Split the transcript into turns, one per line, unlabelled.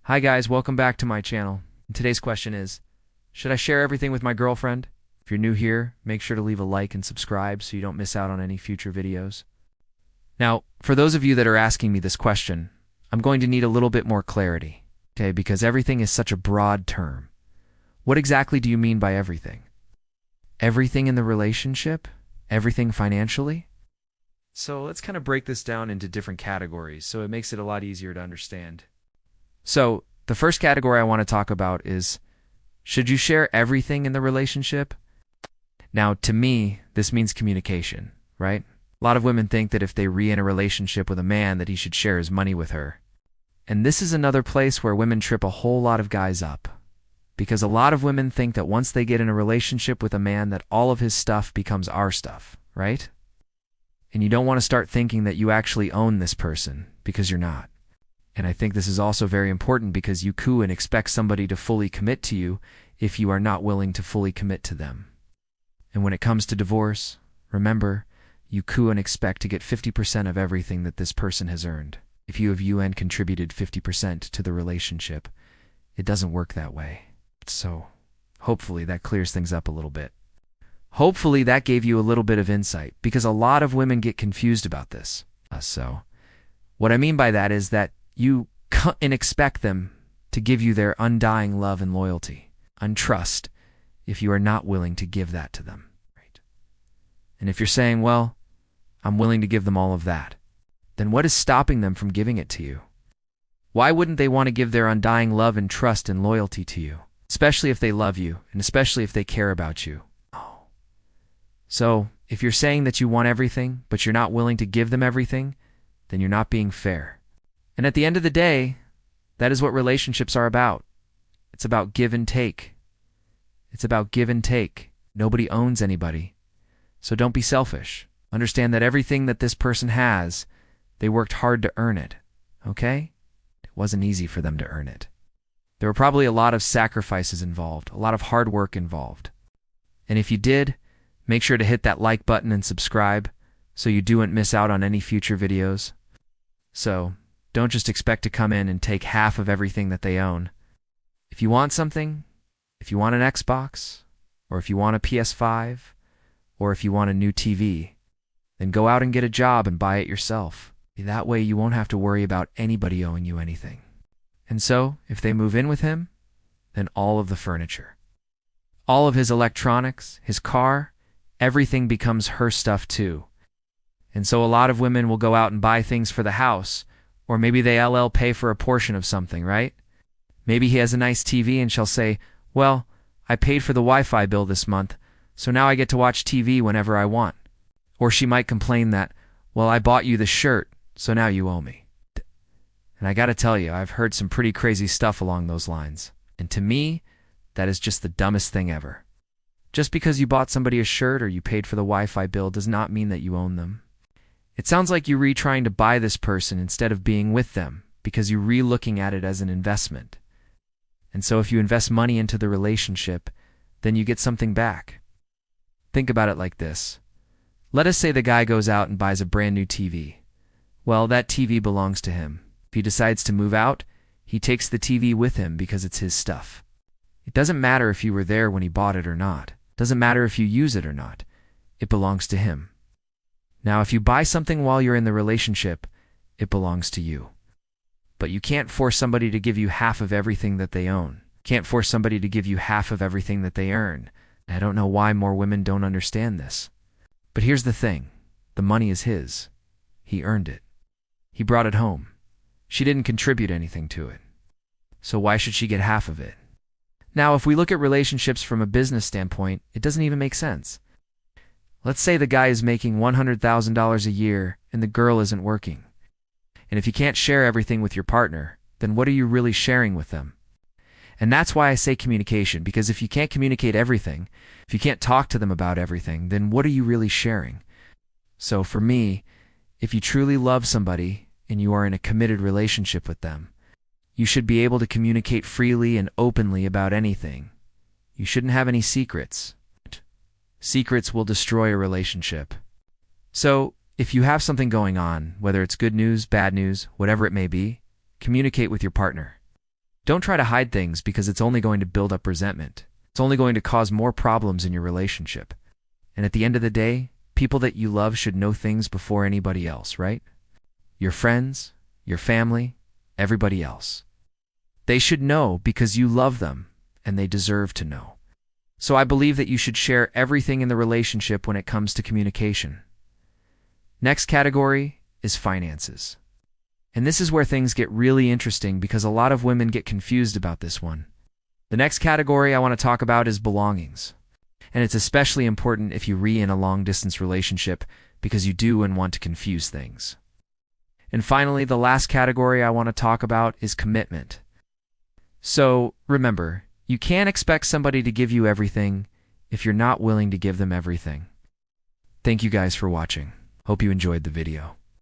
Hi guys, welcome back to my channel. And today's question is, should I share everything with my girlfriend? If you're new here, make sure to leave a like and subscribe so you don't miss out on any future videos. Now, for those of you that are asking me this question, I'm going to need a little bit more clarity, okay, because everything is such a broad term. What exactly do you mean by everything? Everything in the relationship? Everything financially? So let's kind of break this down into different categories so it makes it a lot easier to understand. So the first category I want to talk about is, should you share everything in the relationship? Now, to me, this means communication, right? A lot of women think that if they re-enter a relationship with a man that he should share his money with her. And this is another place where women trip a whole lot of guys up. Because a lot of women think that once they get in a relationship with a man that all of his stuff becomes our stuff, right? And you don't want to start thinking that you actually own this person, because you're not. And I think this is also very important because you coo and expect somebody to fully commit to you if you are not willing to fully commit to them. And when it comes to divorce, remember, you coo and expect to get 50% of everything that this person has earned. If you have UN contributed 50% to the relationship, it doesn't work that way. So, hopefully that clears things up a little bit. Hopefully that gave you a little bit of insight, because a lot of women get confused about this. So, what I mean by that is that you and expect them to give you their undying love and loyalty, and trust, if you are not willing to give that to them. Right? And if you're saying, well, I'm willing to give them all of that, then what is stopping them from giving it to you? Why wouldn't they want to give their undying love and trust and loyalty to you, especially if they love you, and especially if they care about you? Oh. So, if you're saying that you want everything, but you're not willing to give them everything, then you're not being fair. And at the end of the day, that is what relationships are about. It's about give and take. It's about give and take. Nobody owns anybody. So don't be selfish. Understand that everything that this person has, they worked hard to earn it. Okay? It wasn't easy for them to earn it. There were probably a lot of sacrifices involved, a lot of hard work involved. And if you did, make sure to hit that like button and subscribe so you don't miss out on any future videos. So, don't just expect to come in and take half of everything that they own. If you want something, if you want an Xbox, or if you want a PS5, or if you want a new TV, then go out and get a job and buy it yourself. That way you won't have to worry about anybody owing you anything. And so, if they move in with him, then all of the furniture, all of his electronics, his car, everything becomes her stuff too. And so a lot of women will go out and buy things for the house, or maybe they pay for a portion of something, right? Maybe he has a nice TV and she'll say, well, I paid for the Wi-Fi bill this month, so now I get to watch TV whenever I want. Or she might complain that, well, I bought you the shirt, so now you owe me. And I gotta tell you, I've heard some pretty crazy stuff along those lines. And to me, that is just the dumbest thing ever. Just because you bought somebody a shirt or you paid for the Wi-Fi bill does not mean that you own them. It sounds like you're trying to buy this person instead of being with them, because you're looking at it as an investment. And so if you invest money into the relationship, then you get something back. Think about it like this. Let us say the guy goes out and buys a brand new TV. Well, that TV belongs to him. If he decides to move out, he takes the TV with him because it's his stuff. It doesn't matter if you were there when he bought it or not. It doesn't matter if you use it or not. It belongs to him. Now, if you buy something while you're in the relationship, it belongs to you. But you can't force somebody to give you half of everything that they own. Can't force somebody to give you half of everything that they earn. I don't know why more women don't understand this. But here's the thing. The money is his. He earned it. He brought it home. She didn't contribute anything to it. So why should she get half of it? Now, if we look at relationships from a business standpoint, it doesn't even make sense. Let's say the guy is making $100,000 a year and the girl isn't working. And if you can't share everything with your partner, then what are you really sharing with them? And that's why I say communication, because if you can't communicate everything, if you can't talk to them about everything, then what are you really sharing? So for me, if you truly love somebody and you are in a committed relationship with them, you should be able to communicate freely and openly about anything. You shouldn't have any secrets. Secrets will destroy a relationship. So, if you have something going on, whether it's good news, bad news, whatever it may be, communicate with your partner. Don't try to hide things because it's only going to build up resentment. It's only going to cause more problems in your relationship. And at the end of the day, people that you love should know things before anybody else, right? Your friends, your family, everybody else. They should know because you love them and they deserve to know. So I believe that you should share everything in the relationship when it comes to communication. Next category is finances. And this is where things get really interesting because a lot of women get confused about this one. The next category I want to talk about is belongings. And it's especially important if you're in a long-distance relationship because you do and want to confuse things. And finally, the last category I want to talk about is commitment. So remember, you can't expect somebody to give you everything if you're not willing to give them everything. Thank you guys for watching. Hope you enjoyed the video.